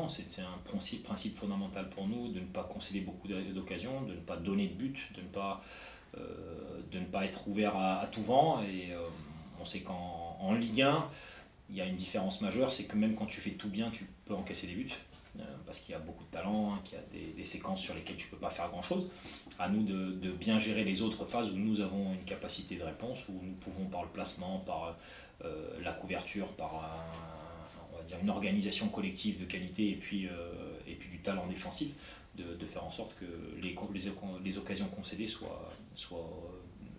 c'est un principe fondamental pour nous de ne pas concéder beaucoup d'occasions, de ne pas donner de but, de ne pas être ouvert à tout vent. Et on sait qu'en Ligue 1, il y a une différence majeure, c'est que même quand tu fais tout bien, tu peux encaisser des buts. Parce qu'il y a beaucoup de talent, qu'il y a des séquences sur lesquelles tu ne peux pas faire grand-chose. À nous de bien gérer les autres phases où nous avons une capacité de réponse, où nous pouvons par le placement, par la couverture, par on va dire une organisation collective de qualité et puis du talent défensif, de faire en sorte que les occasions concédées soient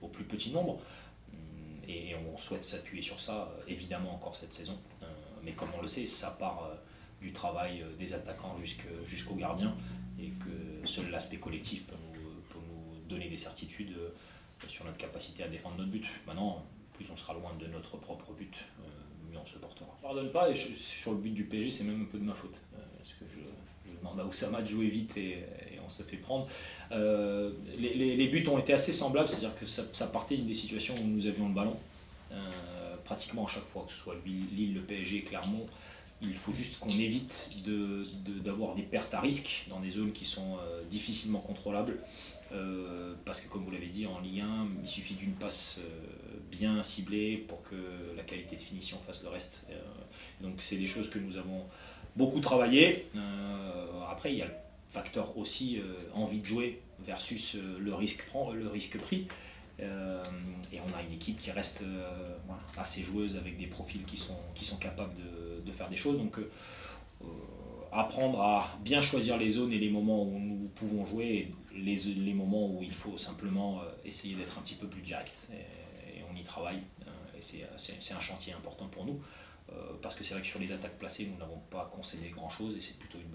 au plus petit nombre. Et on souhaite s'appuyer sur ça, évidemment encore cette saison. Mais comme on le sait, ça part du travail des attaquants jusqu'aux gardiens, et que seul l'aspect collectif peut nous donner des certitudes sur notre capacité à défendre notre but. Maintenant, plus on sera loin de notre propre but, mieux on se portera. Je ne pardonne pas, et sur le but du PSG, c'est même un peu de ma faute. Parce que je demande à Oussama de jouer vite et on se fait prendre. Les buts ont été assez semblables, c'est-à-dire que ça partait des situations où nous avions le ballon. Pratiquement à chaque fois, que ce soit Lille, le PSG, Clermont, il faut juste qu'on évite d'avoir des pertes à risque dans des zones qui sont difficilement contrôlables. Parce que comme vous l'avez dit, en Ligue 1, il suffit d'une passe bien ciblée pour que la qualité de finition fasse le reste. Donc c'est des choses que nous avons beaucoup travaillé. Après, il y a le facteur aussi envie de jouer versus le risque pris. Et on a une équipe qui reste assez joueuse, avec des profils qui sont capables de faire des choses. Donc apprendre à bien choisir les zones et les moments où nous pouvons jouer, et les moments où il faut simplement essayer d'être un petit peu plus direct. Et on y travaille. Et c'est un chantier important pour nous. Parce que c'est vrai que sur les attaques placées, nous n'avons pas concédé grand chose, et c'est plutôt une